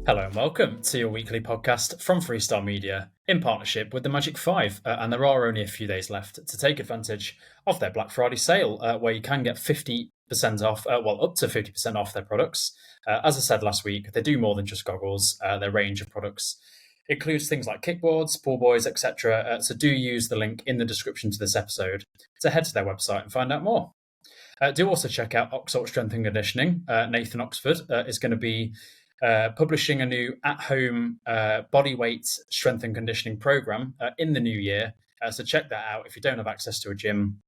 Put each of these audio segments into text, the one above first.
Hello and welcome to your weekly podcast from Freestyle Media in partnership with the Magic 5. And there are only a few days left to take advantage of their Black Friday sale, where you can get 50% off, up to 50% off their products. As I said last week, they do more than just goggles. Their range of products includes things like kickboards, pool boys, etc. So do use the link in the description to this episode to head to their website and find out more. Do also check out Oxford Strength and Conditioning. Nathan Oxford is going to be publishing a new at-home body weight strength and conditioning program in the new year. So check that out if you don't have access to a gym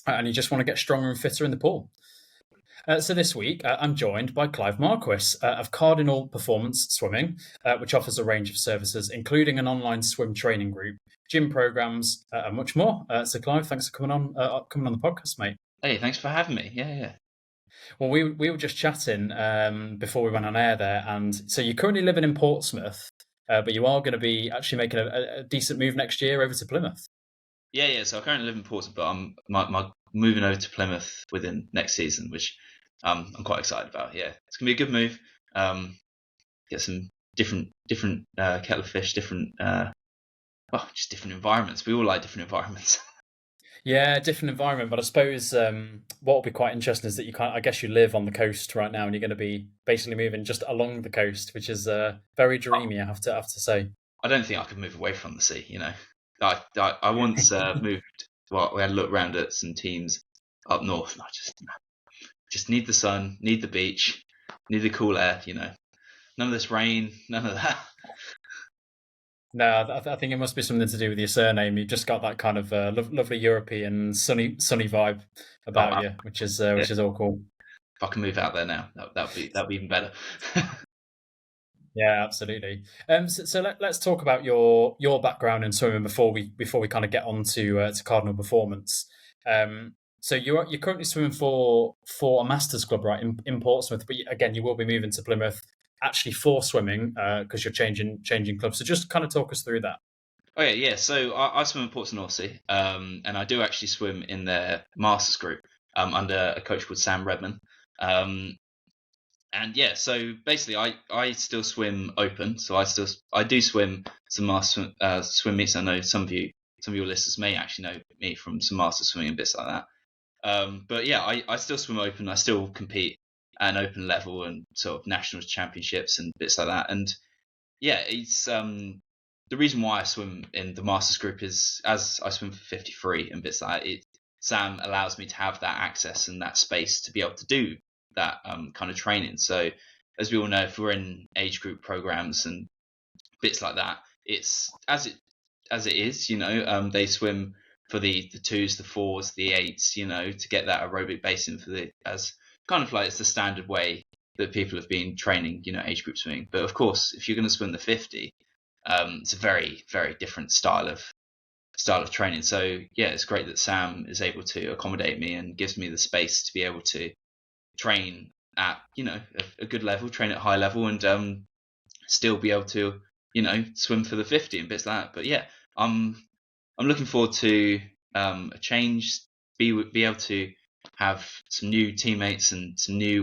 and you just want to get stronger and fitter in the pool. So this week, I'm joined by Clive Marquis of Cardinal Performance Swimming, which offers a range of services, including an online swim training group, gym programs, and much more. So Clive, thanks for coming on the podcast, mate. Hey, thanks for having me. Yeah. Well, we were just chatting before we went on air there, and so you're currently living in Portsmouth, but you are going to be actually making a decent move next year over to Plymouth. Yeah. So I currently live in Portsmouth, but I'm moving over to Plymouth within next season, which I'm quite excited about. Yeah, it's gonna be a good move. Get some different kettle of fish, just different environments. We all like different environments. Yeah, different environment, but I suppose what will be quite interesting is that I guess you live on the coast right now, and you're going to be basically moving just along the coast, which is very dreamy. I have to say. I don't think I could move away from the sea. You know, I once moved. Well, we had a look around at some teams up north, and I just need the sun, need the beach, need the cool air. You know, none of this rain, none of that. No, I think it must be something to do with your surname. You've just got that kind of lovely European sunny vibe about you, which is all cool. If I can move out there now, that'd be even better. Yeah, absolutely. So let's talk about your background in swimming before we kind of get on to Cardinal Performance. So you're currently swimming for a masters club, right, in Portsmouth, but again, you will be moving to Plymouth actually for swimming because you're changing clubs. So just kind of talk us through that. Okay, yeah. So I swim in Portsmouth North Sea, and I do actually swim in their masters group under a coach called Sam Redman. And yeah, so basically, I still swim open. So I do swim some master swim meets. I know some of your listeners may actually know me from some master swimming and bits like that. But yeah, I still swim open. I still compete at an open level and sort of nationals championships and bits like that. And yeah, it's the reason why I swim in the masters group is as I swim for 53 and bits like that. Sam allows me to have that access and that space to be able to do that kind of training. So as we all know, if we're in age group programs and bits like that, it's as it is, you know, they swim for the 2s, the 4s, the 8s, you know, to get that aerobic base in as kind of like it's the standard way that people have been training, you know, age group swimming. But of course, if you're going to swim the 50, it's a very, very different style of training. So yeah, it's great that Sam is able to accommodate me and gives me the space to be able to train at, you know, a good level, train at high level, and still be able to, you know, swim for the 50 and bits like that. But yeah, I'm looking forward to a change, be able to have some new teammates and some new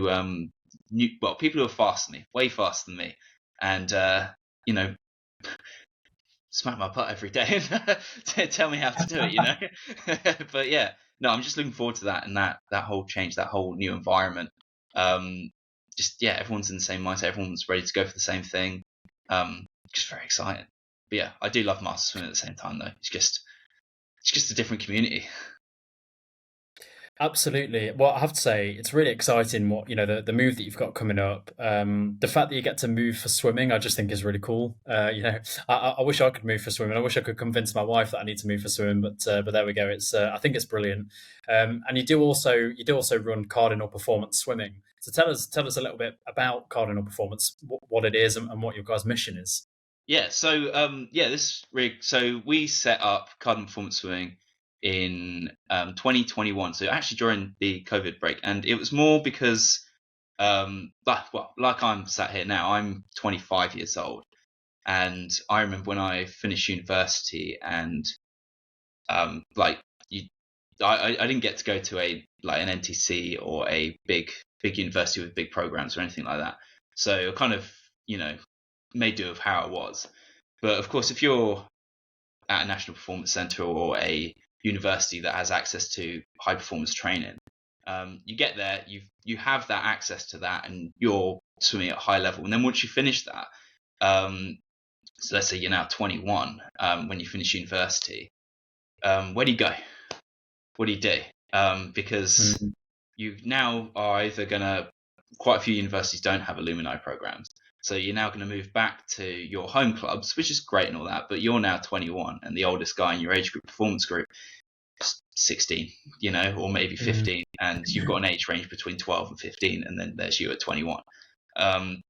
people who are faster than me, way faster than me, and you know, smack my putt every day and tell me how to do it, you know. But yeah, no, I'm just looking forward to that and that whole change, that whole new environment. Just yeah, everyone's in the same mindset, everyone's ready to go for the same thing. Just very exciting. But yeah, I do love master swimming at the same time though. It's just a different community. Absolutely. Well, I have to say, it's really exciting what, you know, the move that you've got coming up. The fact that you get to move for swimming, I just think is really cool. You know, I wish I could move for swimming. I wish I could convince my wife that I need to move for swimming, but there we go. It's I think it's brilliant. And you do also run Cardinal Performance Swimming. So tell us a little bit about Cardinal Performance, what it is, and what your guys' mission is. Yeah, so so we set up Cardinal Performance Swimming in 2021, so actually during the COVID break, and it was more because like I'm sat here now, I'm 25 years old, and I remember when I finished university and like I didn't get to go to an NTC or a big university with big programs or anything like that. So kind of, you know, made do of how it was. But of course, if you're at a national performance center or a university that has access to high performance training, you get there, you have that access to that, and you're swimming at a high level. And then once you finish that, so let's say you're now 21, when you finish university, where do you go? What do you do? Because you now are either going to, quite a few universities don't have alumni programs. So you're now going to move back to your home clubs, which is great and all that, but you're now 21 and the oldest guy in your age group performance group is 16, or maybe 15, and you've got an age range between 12 and 15, and then there's you at 21. And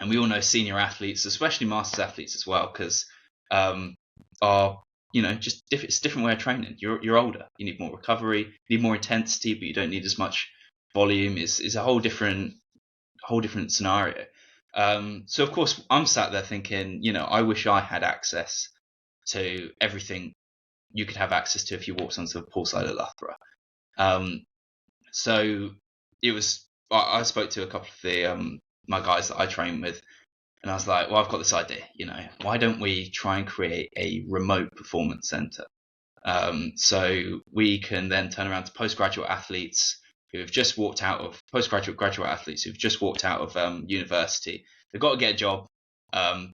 we all know senior athletes, especially masters athletes as well, because are just it's a different way of training. You're older, you need more recovery, you need more intensity, but you don't need as much volume. Is a whole different scenario. So of course I'm sat there thinking, I wish I had access to everything you could have access to if you walked onto the poolside at Loughborough. So it was. I spoke to a couple of the my guys that I train with, and I was like, well, I've got this idea. Why don't we try and create a remote performance center? So we can then turn around to postgraduate athletes who have just walked out of graduate athletes who've just walked out of university. They've got to get a job.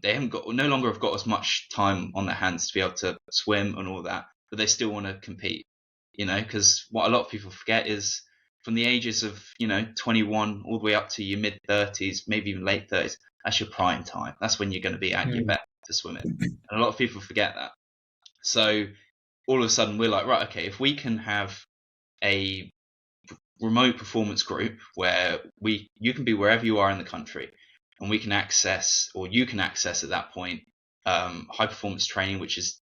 They no longer have got as much time on their hands to be able to swim and all that, but they still want to compete. Because what a lot of people forget is from the ages of 21 all the way up to your mid 30s, maybe even late 30s, that's your prime time. That's when you're going to be at your best to swim in, and a lot of people forget that. So all of a sudden we're like, right, okay, if we can have a remote performance group where you can be wherever you are in the country, and we can access, or you can access at that point, high performance training, which is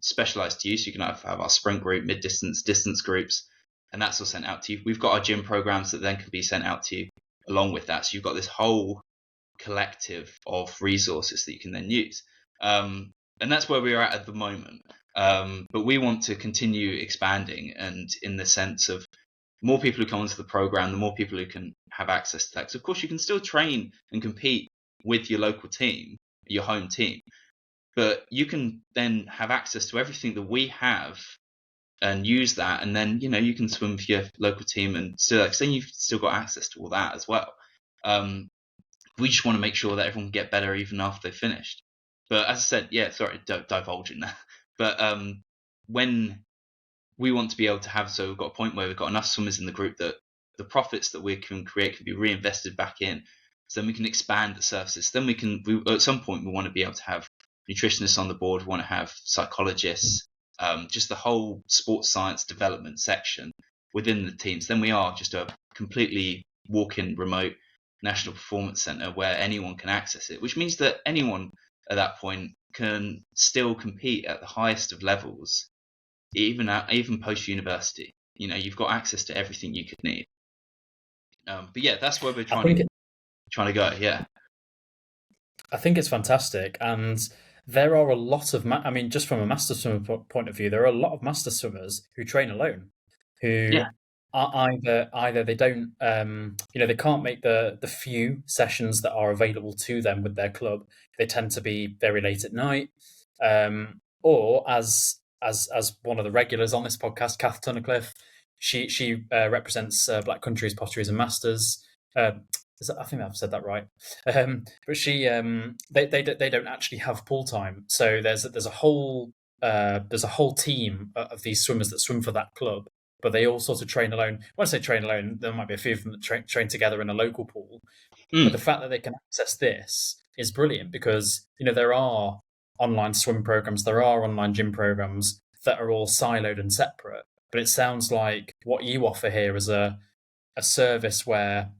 specialized to you. So you can have our sprint group, mid distance, distance groups, and that's all sent out to you. We've got our gym programs that then can be sent out to you along with that. So you've got this whole collective of resources that you can then use. And that's where we're at the moment. But we want to continue expanding, and in the sense of more people who come onto the program, the more people who can have access to that. Because of course you can still train and compete with your local team, your home team, but you can then have access to everything that we have and use that, and then you can swim for your local team and still, like, then you've still got access to all that as well. We just want to make sure that everyone can get better even after they've finished. But as I said, sorry, don't divulge in that. But when we want to be able to have, so we've got a point where we've got enough swimmers in the group that the profits that we can create can be reinvested back in, so then we can expand the services. Then at some point we want to be able to have nutritionists on the board, we want to have psychologists, just the whole sports science development section within the teams. Then we are just a completely walk-in remote national performance center where anyone can access it, which means that anyone at that point can still compete at the highest of levels, even post university. You've got access to everything you could need. But yeah, that's where we're trying to go. Yeah, I think it's fantastic, and there are a lot of. Just from a master swimmer point of view, there are a lot of master swimmers who train alone, who are either they don't, they can't make the few sessions that are available to them with their club. They tend to be very late at night, or as one of the regulars on this podcast, Kath Tunnicliffe, she represents Black Country's Potteries and Masters. I think I've said that right. But she, they don't actually have pool time, so there's a whole team of these swimmers that swim for that club, but they all sort of train alone. When I say train alone, there might be a few of them that train together in a local pool. But the fact that they can access this is brilliant, because there are online swim programs, there are online gym programs that are all siloed and separate. But it sounds like what you offer here is a service where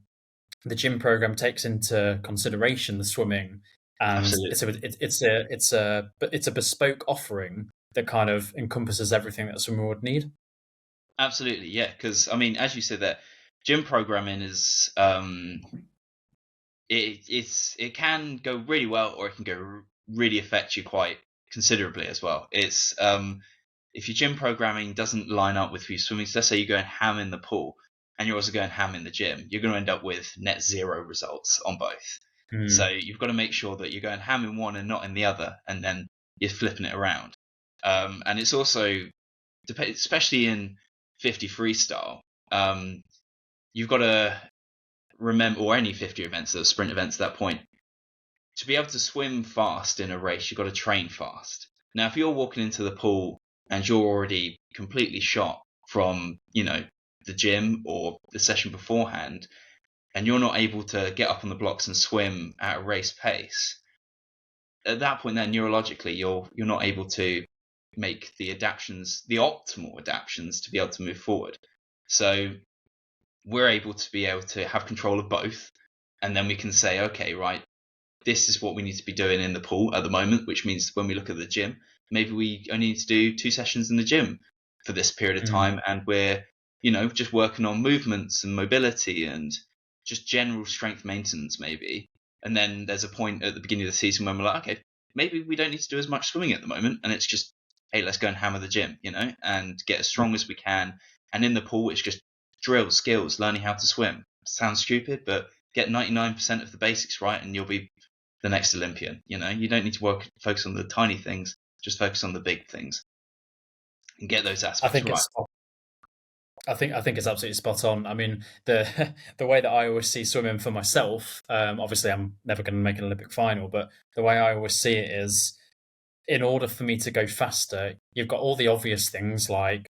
the gym program takes into consideration the swimming, and it's a bespoke offering that kind of encompasses everything that a swimmer would need. Absolutely, yeah. Because as you said, that gym programming is it can go really well, or it can go really affect you quite considerably as well. It's if your gym programming doesn't line up with your swimming, so let's say you're going ham in the pool and you're also going ham in the gym, you're going to end up with net zero results on both. So Mm. you've got to make sure that you're going ham in one and not in the other, and then you're flipping it around. And it's also, especially in 50 freestyle, you've got to remember, or any 50 events, or sprint events at that point, to be able to swim fast in a race, you've got to train fast. Now, if you're walking into the pool and you're already completely shot from, the gym or the session beforehand, and you're not able to get up on the blocks and swim at a race pace, at that point, then neurologically, you're not able to make the adaptations, the optimal adaptations, to be able to move forward. So we're able to have control of both, and then we can say, okay, right, this is what we need to be doing in the pool at the moment, which means when we look at the gym, maybe we only need to do 2 sessions in the gym for this period of Mm. time, and we're just working on movements and mobility and just general strength maintenance maybe. And then there's a point at the beginning of the season when we're like, okay, maybe we don't need to do as much swimming at the moment, and it's just, hey, let's go and hammer the gym, and get as strong as we can. And in the pool, it's just drills, skills, learning how to swim. Sounds stupid, but get 99% of the basics right and you'll be the next Olympian. You don't need to focus on the tiny things, just focus on the big things and get those I aspects think right. it's I think it's absolutely spot on. I mean, the the way that I always see swimming for myself, obviously I'm never going to make an Olympic final, but the way I always see it is, in order for me to go faster, you've got all the obvious things like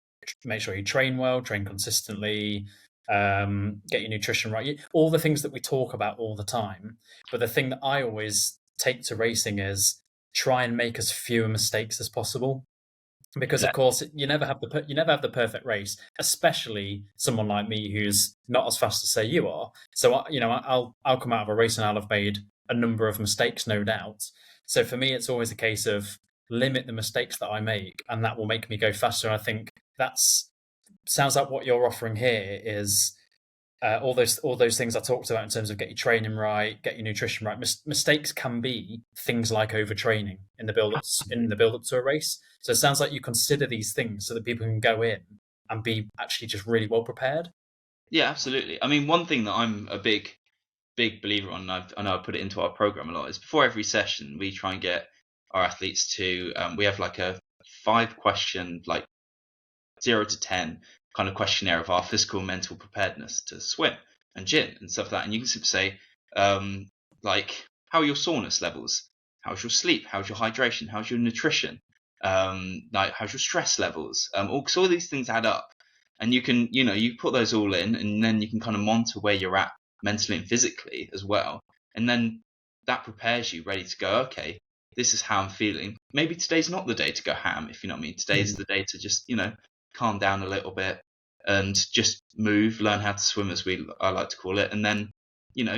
make sure you train well, train consistently, get your nutrition right, all the things that we talk about all the time. But the thing that I always take to racing is try and make as few mistakes as possible, because of Exactly. course you never have the perfect race, especially someone like me who's not as fast as say you are. So I'll come out of a race and I'll have made a number of mistakes, no doubt. So for me it's always a case of limit the mistakes that I make, and that will make me go faster. And I think that's sounds like what you're offering here is all those things I talked about in terms of get your training right, get your nutrition right. Mistakes can be things like overtraining in the build up to a race. So it sounds like you consider these things so that people can go in and be actually just really well prepared. Yeah, absolutely. I mean, one thing that I'm a big believer on, and I know I put it into our program a lot, is before every session we try and get our athletes to we have like a 5 question, like 0 to 10 kind of questionnaire of our physical and mental preparedness to swim and gym and stuff like that. And you can simply say, like, how are your soreness levels? How's your sleep? How's your hydration? How's your nutrition? Like, how's your stress levels? So all these things add up. And you can, you put those all in, and then you can kind of monitor where you're at mentally and physically as well. And then that prepares you ready to go, okay, this is how I'm feeling. Maybe today's not the day to go ham, if you know what I mean. Today's Mm. the day to just, calm down a little bit and just move, learn how to swim, as I like to call it, and then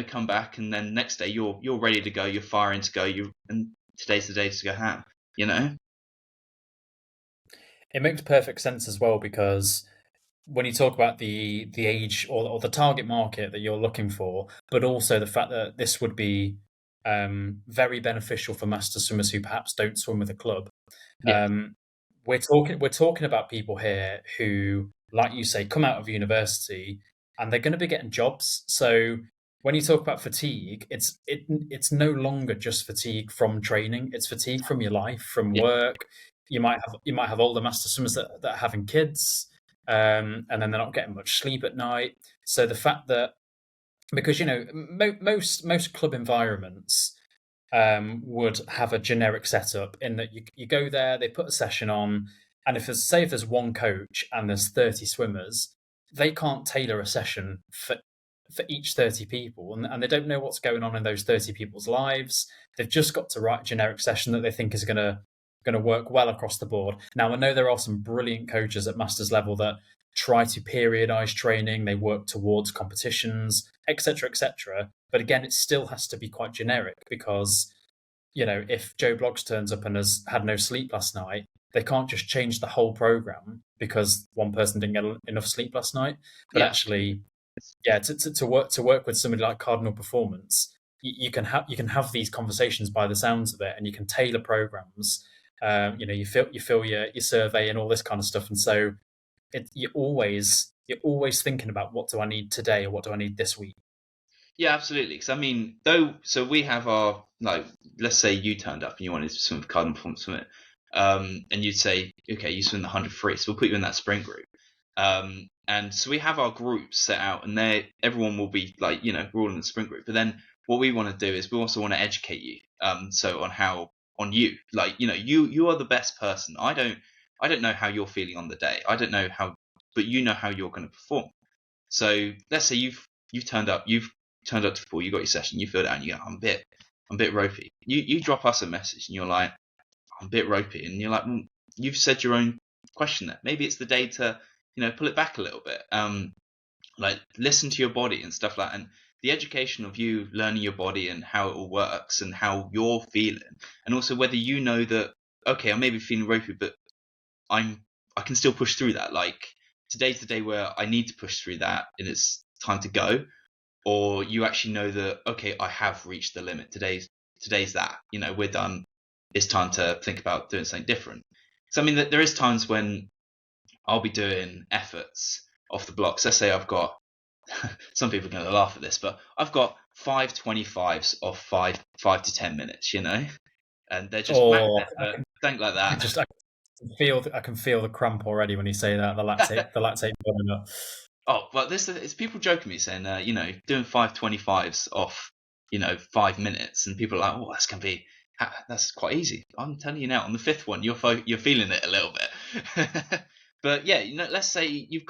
come back, and then next day you're ready to go, you're firing to go, and today's the day to go ham. You know? It makes perfect sense as well, because when you talk about the age or the target market that you're looking for, but also the fact that this would be very beneficial for master swimmers who perhaps don't swim with a club. Yeah, Um, we're talking about people here who, like you say, come out of university and they're going to be getting jobs. So when you talk about fatigue, it's no longer just fatigue from training; it's fatigue from your life, from yeah, work. You might have older master swimmers that are having kids, and then they're not getting much sleep at night. So the fact that, because most club environments would have a generic setup in that you go there, they put a session on, and if there's one coach and there's 30 swimmers, they can't tailor a session for each 30 people, and they don't know what's going on in those 30 people's lives. They've just got to write a generic session that they think is going to work well across the board. Now I know there are some brilliant coaches at masters level that try to periodize training, they work towards competitions, etc., etc. But again, it still has to be quite generic, because if Joe Bloggs turns up and has had no sleep last night, they can't just change the whole program because one person didn't get enough sleep last night. But yeah. actually, yeah, to work with somebody like Cardinal Performance, you can have these conversations by the sounds of it, and you can tailor programs. You fill your survey and all this kind of stuff, and so you're always thinking about, what do I need today or what do I need this week. Yeah, absolutely. Because I mean, though, so we have our, like, let's say you turned up and you wanted to swim with Cardinal Performance Swimming, and you'd say, okay, you swim the 100 free, so we'll put you in that sprint group. And so we have our groups set out, and everyone will be like, we're all in the sprint group. But then what we want to do is we also want to educate you. So on you, like, you are the best person. I don't know how you're feeling on the day. I don't know how, but you know how you're going to perform. So let's say you've turned up to pool, you got your session, you filled it out, and you go, I'm a bit ropey. You drop us a message and you're like, I'm a bit ropey, and you're like, well, you've said your own question there. Maybe it's the day to, pull it back a little bit. Like listen to your body and stuff like that. And the education of you learning your body and how it all works and how you're feeling, and also whether you know that, okay, I may be feeling ropey, but I can still push through that. Like today's the day where I need to push through that and it's time to go. Or you actually know that, okay, I have reached the limit. Today's that. We're done. It's time to think about doing something different. So I mean, there is times when I'll be doing efforts off the blocks. Let's say I've got, some people are going to laugh at this, but I've got 5:25s of 5 to 10 minutes, and they're just max Or effort, something like I can that. just I can feel the cramp already when you say that, the lactate building up. Oh, well, this it's people joking me saying, doing 5:25s off, 5 minutes, and people are like, oh, that's quite easy. I'm telling you now, on the fifth one, you're feeling it a little bit. But yeah, let's say you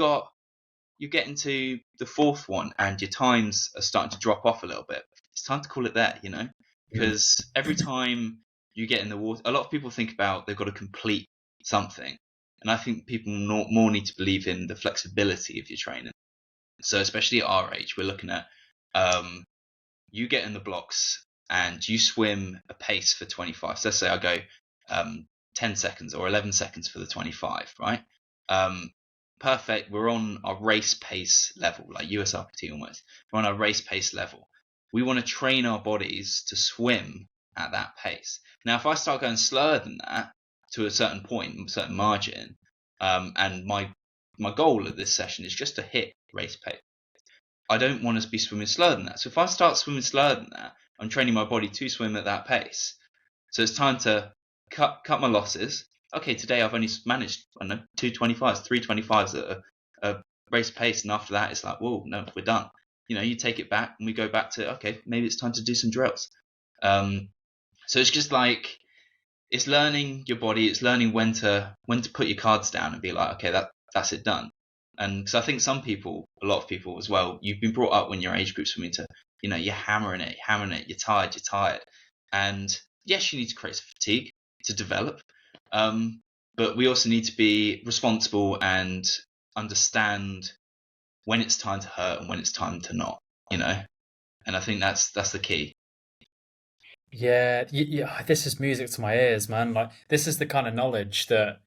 get into the fourth one and your times are starting to drop off a little bit. It's time to call it there, Mm. because every time you get in the water, a lot of people think about they've got to complete something. And I think people more need to believe in the flexibility of your training. So especially at our age, we're looking at, you get in the blocks and you swim a pace for 25. So let's say I go 10 seconds or 11 seconds for the 25, right? Um, Perfect. We're on our race pace level, like USRPT almost. We're on our race pace level. We want to train our bodies to swim at that pace. Now, if I start going slower than that to a certain point, a certain margin, and my goal at this session is just to hit race pace, I don't want to be swimming slower than that. So if I start swimming slower than that, I'm training my body to swim at that pace. So it's time to cut my losses. Okay, today I've only managed, I don't know, 2:25s, 3:25s at a race pace, and after that it's like, whoa, no, we're done. You take it back and we go back to, okay, maybe it's time to do some drills. So it's just like, it's learning your body. It's learning when to put your cards down and be like, okay, that's it, done. And because I think a lot of people as well, you've been brought up when your age group's swimming to, you're hammering it, you're tired. And yes, you need to create some fatigue to develop. But we also need to be responsible and understand when it's time to hurt and when it's time to not, And I think that's the key. Yeah, yeah. This is music to my ears, man. Like this is the kind of knowledge that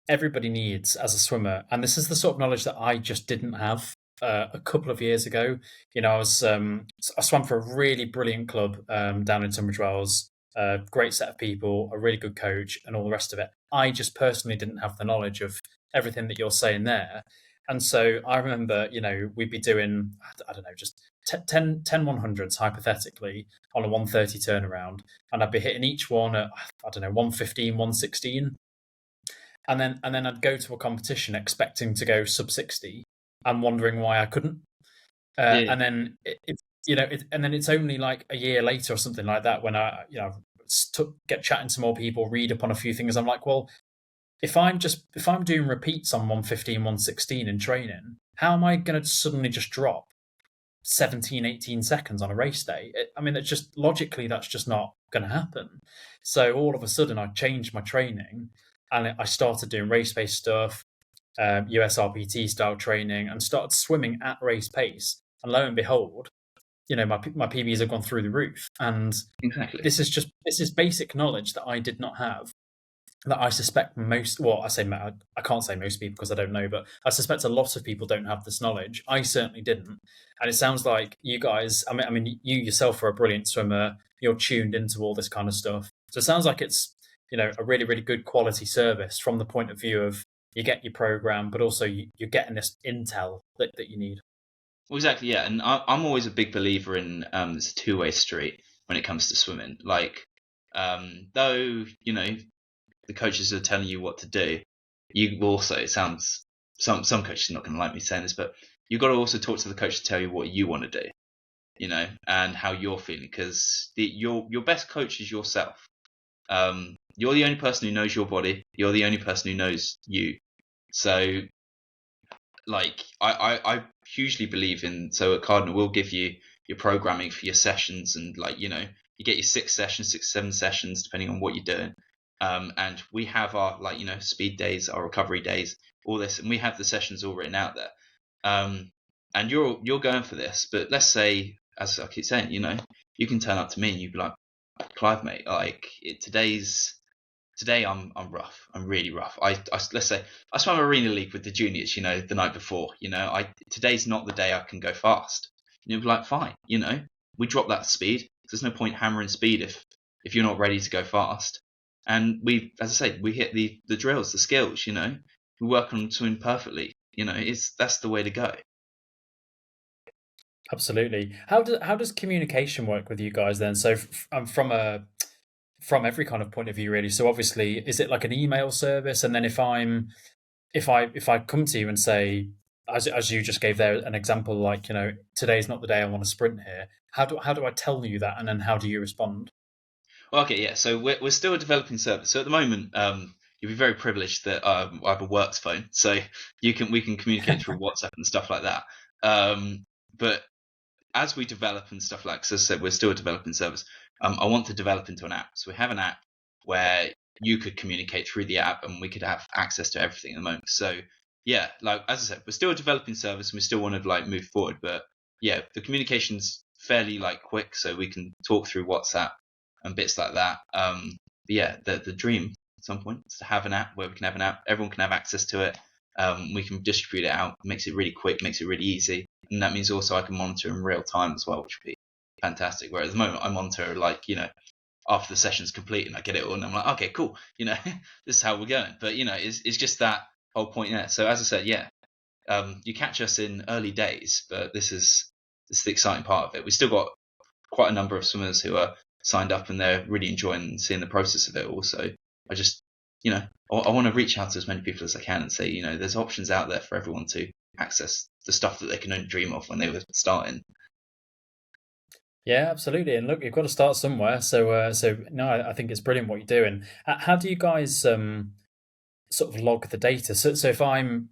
everybody needs as a swimmer, and this is the sort of knowledge that I just didn't have a couple of years ago. I swam for a really brilliant club down in Tunbridge Wells. A great set of people, a really good coach, and all the rest of it. I just personally didn't have the knowledge of everything that you're saying there. And so I remember, we'd be doing, I don't know, just 10 100s hypothetically on a 130 turnaround. And I'd be hitting each one at, I don't know, 115, 116. And then I'd go to a competition expecting to go sub 60 and wondering why I couldn't. Yeah, And then and then it's only like a year later or something like that when I get chatting to more people, read up on a few things. I'm like, well, if I'm doing repeats on 115, 116 in training, how am I going to suddenly just drop 17, 18 seconds on a race day? I mean, it's just logically that's just not going to happen. So all of a sudden, I changed my training and I started doing race based stuff, USRPT style training, and started swimming at race pace. And lo and behold, my PBs have gone through the roof. And exactly. this is basic knowledge that I did not have. That I suspect I can't say most people because I don't know, but I suspect a lot of people don't have this knowledge. I certainly didn't, and it sounds like you guys. I mean, you yourself are a brilliant swimmer. You're tuned into all this kind of stuff, so it sounds like it's a really really good quality service from the point of view of you get your program, but also you're getting this intel that you need. Well, exactly, yeah. And I'm always a big believer in this two-way street when it comes to swimming. Like, though the coaches are telling you what to do, you also, it sounds, some coaches are not going to like me saying this, but you've got to also talk to the coach to tell you what you want to do, and how you're feeling, because your best coach is yourself. You're the only person who knows your body. You're the only person who knows you. So, like, I hugely believe in, so at Cardinal we'll give you your programming for your sessions, and like, you get your 6 sessions, 6 7 sessions depending on what you're doing. And we have our, like, speed days, our recovery days, all this, and we have the sessions all written out there. And you're going for this, but let's say, as I keep saying, you can turn up to me and you'd be like, Clive, mate, like, today I'm rough. I'm really rough. Let's say I swam Arena League with the juniors, the night before. Today's not the day I can go fast. And you'll be like, fine, we drop that speed. There's no point hammering speed if you're not ready to go fast. And we, as I say, we hit the drills, the skills. We work on swimming perfectly. That's the way to go. Absolutely. How does communication work with you guys then? So from every kind of point of view, really. So obviously, is it like an email service? And then if I come to you and say, as you just gave there an example, like, today's not the day I want to sprint here. How do I tell you that, and then how do you respond? Well, okay, yeah. So we're still a developing service. So at the moment, you'll be very privileged that I have a works phone, so we can communicate through WhatsApp and stuff like that. But as we develop and stuff, like, so as I said, we're still a developing service. I want to develop into an app. So we have an app where you could communicate through the app, and we could have access to everything at the moment. So yeah, like, as I said, we're still a developing service, and we still want to, like, move forward. But yeah, the communication's fairly, like, quick, so we can talk through WhatsApp and bits like that. But yeah, the dream at some point is to have an app where we can have an app, everyone can have access to it. We can distribute it out, makes it really quick, makes it really easy, and that means also I can monitor in real time as well, which would be fantastic. Where at the moment I monitor, like, after the session's complete and I get it all, and I'm like, okay, cool, this is how we're going. But it's just that whole point there. So as I said, yeah, you catch us in early days, but this is the exciting part of it. We've still got quite a number of swimmers who are signed up, and they're really enjoying seeing the process of it also. I just, I want to reach out to as many people as I can and say, there's options out there for everyone to access the stuff that they can only dream of when they were starting. Yeah, absolutely. And look, you've got to start somewhere. So no, I think it's brilliant what you're doing. How do you guys sort of log the data? So if I'm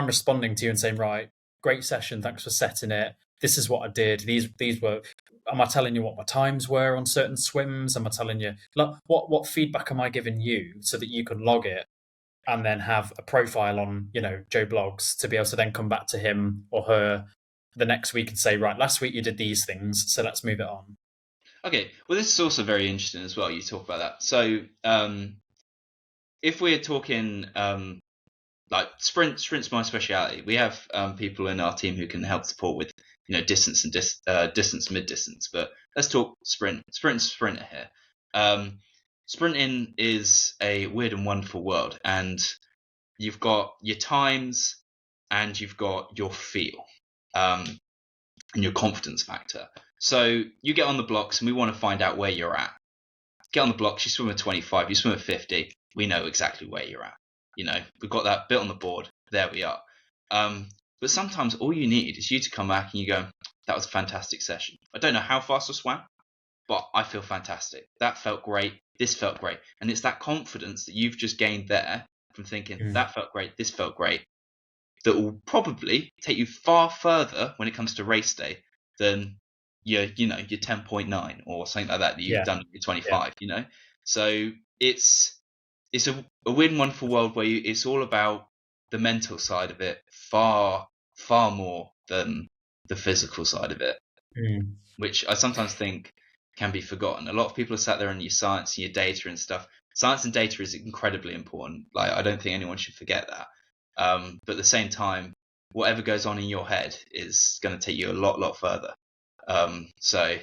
responding to you and saying, right, great session, thanks for setting it. This is what I did. These were. Am I telling you what my times were on certain swims? Am I telling you, like, what feedback am I giving you so that you can log it and then have a profile on, Joe Blogs, to be able to then come back to him or her the next week and say, right, last week you did these things, so let's move it on. Okay, well, this is also very interesting as well. You talk about that. So if we're talking, like, sprint's my speciality. We have people in our team who can help support with, distance and distance, mid distance. But let's talk sprint and sprinter here. Sprinting is a weird and wonderful world, and you've got your times and you've got your feel, and your confidence factor. So you get on the blocks, and we want to find out where you're at. Get on the blocks, you swim at 25, you swim at 50, we know exactly where you're at. We've got that bit on the board, there we are. But sometimes all you need is you to come back and you go, that was a fantastic session. I don't know how fast I swam, but I feel fantastic. That felt great, this felt great. And it's that confidence that you've just gained there from thinking, Mm. that felt great, this felt great, that will probably take you far further when it comes to race day than your 10.9 or something like that you've Yeah, done at your yeah. 25. So it's a weird and wonderful world where it's all about the mental side of it, far more than the physical side of it, Mm. which I sometimes think can be forgotten. A lot of people are sat there on your science and your data and stuff. Science and data is incredibly important. Like, I don't think anyone should forget that. But at the same time, whatever goes on in your head is going to take you a lot further. So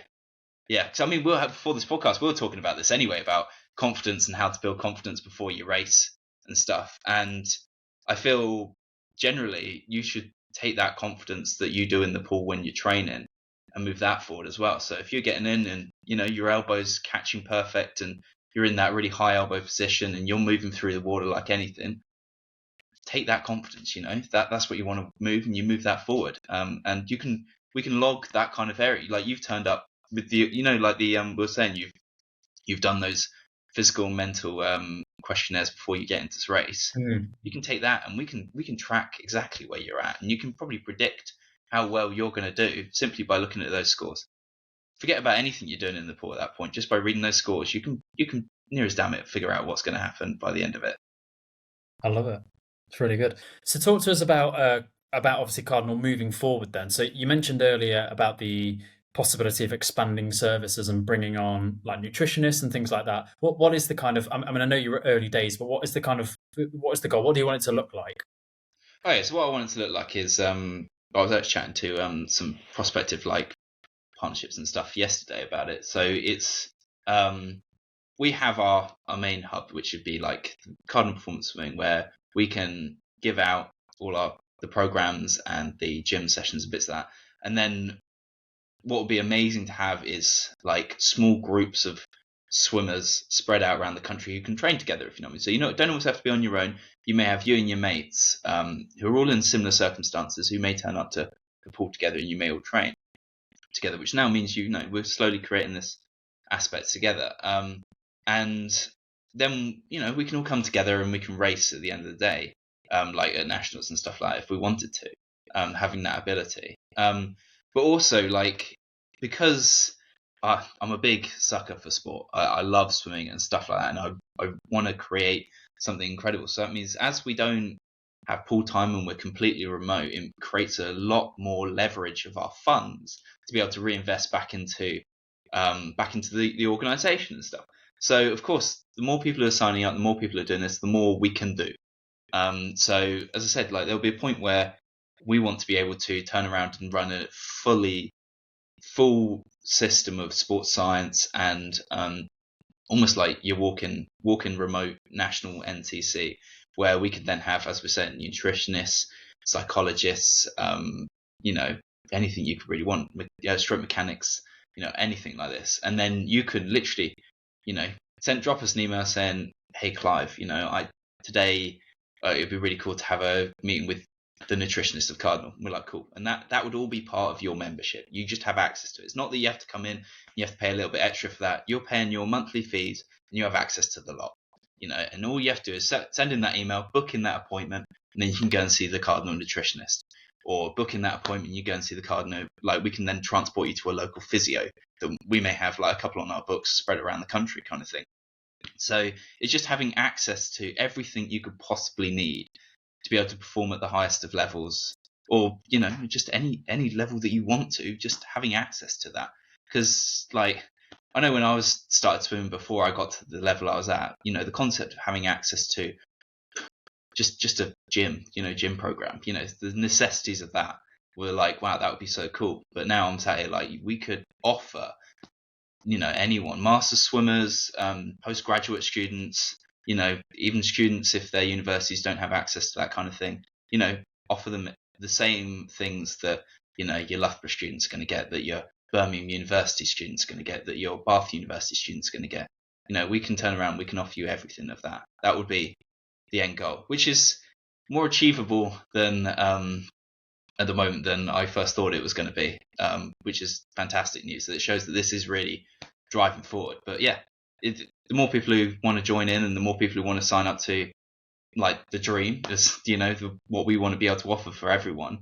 yeah, because I mean, before this podcast, we were talking about this anyway, about confidence and how to build confidence before you race and stuff. And I feel generally you should take that confidence that you do in the pool when you're training and move that forward as well. So if you're getting in and your elbow's catching perfect and you're in that really high elbow position and you're moving through the water like anything, take that confidence. That's what you want to move, and you move that forward. And we can log that kind of area. Like you've turned up with the like the we were saying, you've done those physical and mental questionnaires before you get into this race. You can take that and we can track exactly where you're at, and you can probably predict how well you're going to do simply by looking at those scores. Forget about anything you're doing in the pool at that point. Just by reading those scores, you can near as damn it figure out what's going to happen by the end of it. I love it. It's really good. So talk to us about obviously Cardinal moving forward then. So you mentioned earlier about the possibility of expanding services and bringing on like nutritionists and things like that. What is the kind of, I mean, I know you're early days, but what is the goal? What do you want it to look like? Okay, so what I wanted to look like is I was actually chatting to some prospective like partnerships and stuff yesterday about it. So it's we have our main hub, which would be like Cardinal Performance Swimming, where we can give out all the programs and the gym sessions and bits of that. And then what would be amazing to have is like small groups of swimmers spread out around the country who can train together, if you know what I mean. So don't always have to be on your own. You may have you and your mates who are all in similar circumstances, who may turn up to the pool together, and you may all train together, which now means we're slowly creating this aspect together. And then we can all come together and we can race at the end of the day, like at nationals and stuff like that if we wanted to, having that ability. But also like because I'm a big sucker for sport, I love swimming and stuff like that, and I want to create something incredible. So that means as we don't have pool time and we're completely remote, it creates a lot more leverage of our funds to be able to reinvest back into the organization and stuff. So of course, the more people are signing up, the more people are doing this, the more we can do. So as I said, like there'll be a point where we want to be able to turn around and run a full system of sports science and almost like your walk-in remote national NTC, where we could then have, as we said, nutritionists, psychologists, anything you could really want, stroke mechanics, anything like this. And then you could literally, drop us an email saying, hey, Clive, today it'd be really cool to have a meeting with the nutritionist of Cardinal. And we're like, cool. And that would all be part of your membership. You just have access to it. It's not that you have to come in, you have to pay a little bit extra for that. You're paying your monthly fees and you have access to the lot. And all you have to do is send in that email, book in that appointment, and then you can go and see the Cardinal nutritionist. Or book in that appointment, you go and see the Cardinal. Like we can then transport you to a local physio that we may have like a couple on our books spread around the country kind of thing. So it's just having access to everything you could possibly need to be able to perform at the highest of levels, or just any level that you want to, just having access to that. Because like I know when I was started swimming before I got to the level I was at, the concept of having access to just a gym program, the necessities of that were like, wow, that would be so cool. But now I'm sat here like we could offer anyone, master swimmers, postgraduate students, even students, if their universities don't have access to that kind of thing, offer them the same things that your Loughborough students are going to get, that your Birmingham University students are going to get, that your Bath University students are going to get. We can turn around, we can offer you everything of that. That would be the end goal, which is more achievable than at the moment than I first thought it was going to be, which is fantastic news. That it shows that this is really driving forward. But yeah, the more people who want to join in and the more people who want to sign up to like the dream, is what we want to be able to offer for everyone,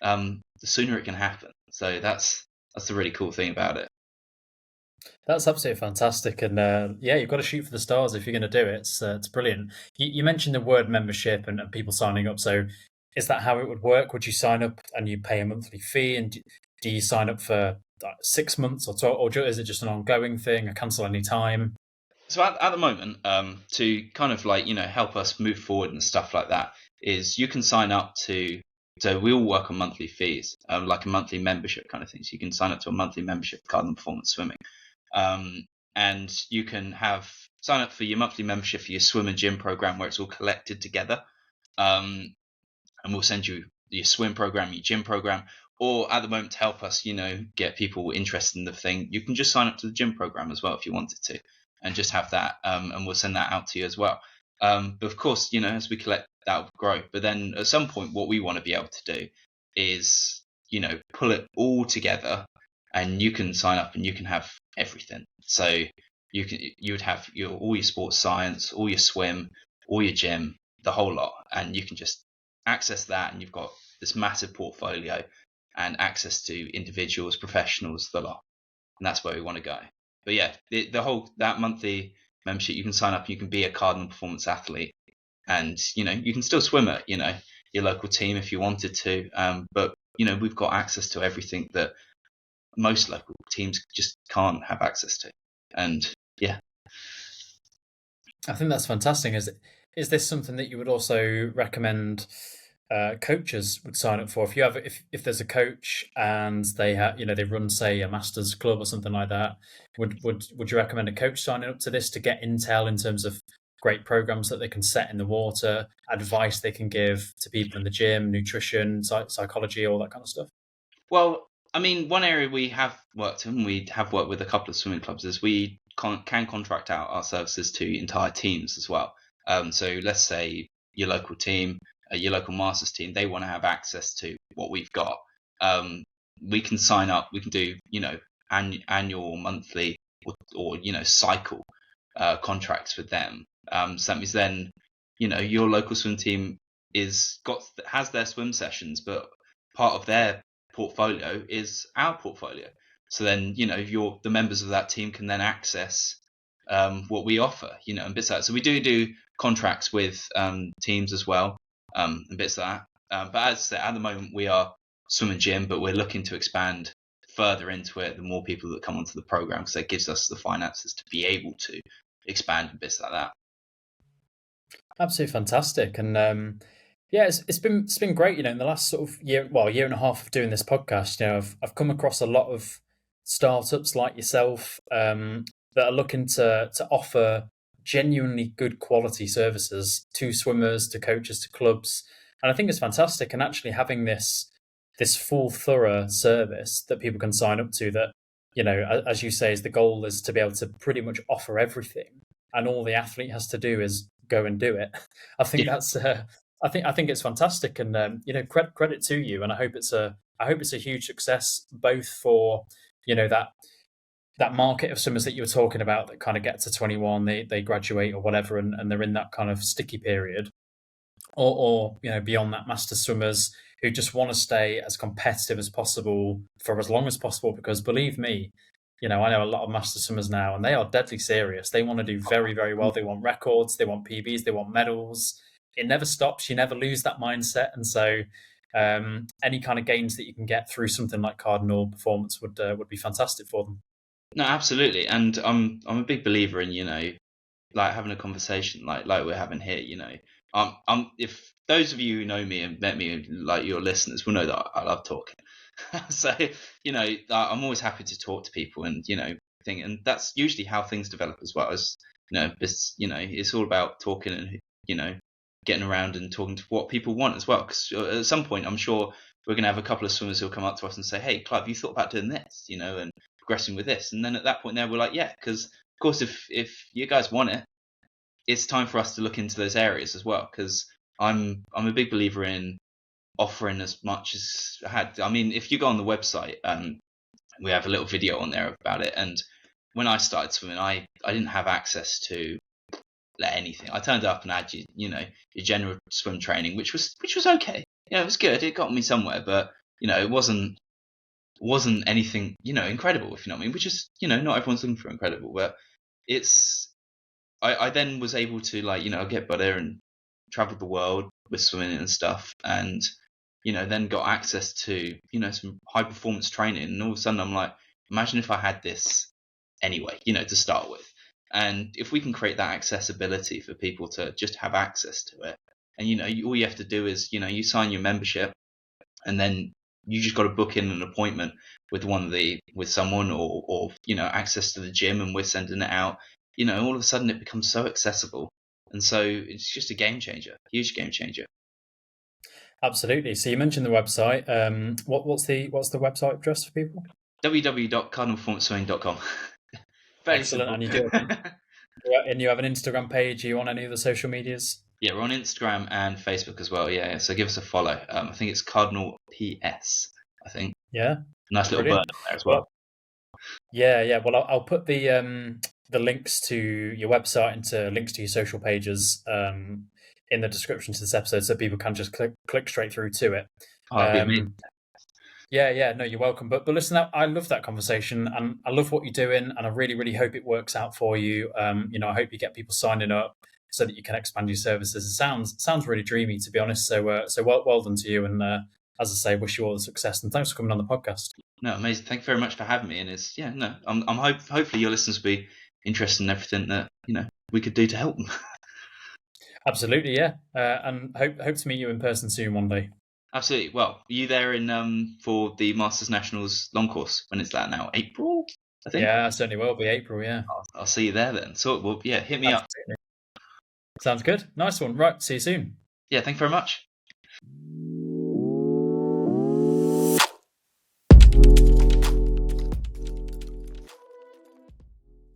the sooner it can happen. So that's the really cool thing about it. That's absolutely fantastic, and yeah, you've got to shoot for the stars if you're going to do it. It's brilliant. You mentioned the word membership and people signing up. So, is that how it would work? Would you sign up and you pay a monthly fee, and do you sign up for 6 months or 12, or is it just an ongoing thing? I cancel any time? So at the moment, to kind of like help us move forward and stuff like that, is you can sign up to. So we all work on monthly fees, like a monthly membership kind of thing. So you can sign up to a monthly membership, Cardinal Performance Swimming. And you can sign up for your monthly membership for your swim and gym program, where it's all collected together. And we'll send you your swim program, your gym program, or at the moment to help us, get people interested in the thing, you can just sign up to the gym program as well if you wanted to, and just have that, and we'll send that out to you as well. But of course, as we collect, that will grow. But then at some point, what we want to be able to do is, pull it all together, and you can sign up and you can have everything. So you would have all your sports science, all your swim, all your gym, the whole lot, and you can just access that, and you've got this massive portfolio and access to individuals, professionals, the lot. And that's where we want to go. But yeah, the whole, that monthly membership, you can sign up, you can be a Cardinal Performance athlete, and you can still swim at your local team if you wanted to, but we've got access to everything that most local teams just can't have access to. And yeah, I think that's fantastic. Is this something that you would also recommend coaches would sign up for? If there's a coach and they have they run, say, a masters club or something like that, would you recommend a coach signing up to this to get intel in terms of great programs that they can set in the water, advice they can give to people in the gym, nutrition, psychology, all that kind of stuff? Well, I mean, one area we have worked in, we have worked with a couple of swimming clubs, is we can contract out our services to entire teams as well. So let's say your local team, your local masters team, they want to have access to what we've got. We can sign up. We can do annual, monthly, or cycle contracts with them. So that means then your local swim team has their swim sessions, but part of their portfolio is our portfolio. So then the members of that team can then access what we offer, and bits like that. So we do contracts with teams as well, and bits like that. But as I said, at the moment we are swim and gym, but we're looking to expand further into it. The more people that come onto the program, because that gives us the finances to be able to expand and bits like that. Absolutely fantastic. And yeah, it's been great. In the last sort of year and a half of doing this podcast, I've come across a lot of startups like yourself that are looking to offer genuinely good quality services to swimmers, to coaches, to clubs, and I think it's fantastic. And actually having this full, thorough service that people can sign up to, that as you say, is the goal is to be able to pretty much offer everything, and all the athlete has to do is go and do it. I think Yeah. that's I think it's fantastic, and credit to you, and I hope it's a huge success, both for that market of swimmers that you were talking about that kind of get to 21, they graduate or whatever, and they're in that kind of sticky period, or beyond that, master swimmers who just want to stay as competitive as possible for as long as possible. Because believe me, I know a lot of master swimmers now, and they are deadly serious. They want to do very, very well. They want records, they want PBs, they want medals. It never stops. You never lose that mindset. And so any kind of gains that you can get through something like Cardinal Performance would be fantastic for them. No, absolutely. And I'm a big believer in like having a conversation like we're having here. If those of you who know me and met me, like your listeners, will know that I love talking. So I'm always happy to talk to people, and and that's usually how things develop as well. As it's all about talking, and getting around and talking to what people want as well. Because at some point, I'm sure we're going to have a couple of swimmers who'll come up to us and say, "Hey, Clive, you thought about doing this, and progressing with this?" And then at that point, there we're like, "Yeah," because of course, if you guys want it, it's time for us to look into those areas as well. Because I'm a big believer in offering as much as I had. I mean, if you go on the website, we have a little video on there about it. And when I started swimming, I didn't have access to anything. I turned up and had your general swim training, which was okay. It was good. It got me somewhere, but it wasn't anything incredible, if you know what I mean. Which is not everyone's looking for incredible, but it's. I then was able to get better and travel the world with swimming and stuff, and then got access to some high performance training, and all of a sudden I'm like, imagine if I had this anyway, to start with. And if we can create that accessibility for people to just have access to it, and all you have to do is you sign your membership, and then you just got to book in an appointment with with someone, or access to the gym, and we're sending it out. All of a sudden it becomes so accessible, and so it's just a game changer, huge game changer. Absolutely. So you mentioned the website. What's the website address for people? www.cardinalperformanceswimming.com. Fairly Excellent. simple. And you have an Instagram page. Are you on any of the social medias? Yeah, we're on Instagram and Facebook as well. Yeah, so give us a follow. I think it's Cardinal PS. I think Yeah, nice little bird brilliant. on there as well. Well, yeah. Well, I'll put the links to your website and to links to your social pages in the description to this episode, so people can just click straight through to it. Oh, that'd be amazing. Yeah. No, you're welcome. But listen, I love that conversation, and I love what you're doing, and I really, really hope it works out for you. I hope you get people signing up so that you can expand your services. It sounds really dreamy, to be honest. So well done to you, and as I say, wish you all the success, and thanks for coming on the podcast. No, amazing. Thank you very much for having me. And hopefully your listeners will be interested in everything that we could do to help them. Absolutely, yeah, and hope to meet you in person soon one day. Absolutely. Well, are you there in for the Masters Nationals long course? When is that now? April, I think. Yeah, I certainly will be April. Yeah, I'll see you there then. So, well, yeah, hit me absolutely. Sounds good. Nice one. Right, see you soon. Yeah, thank you very much.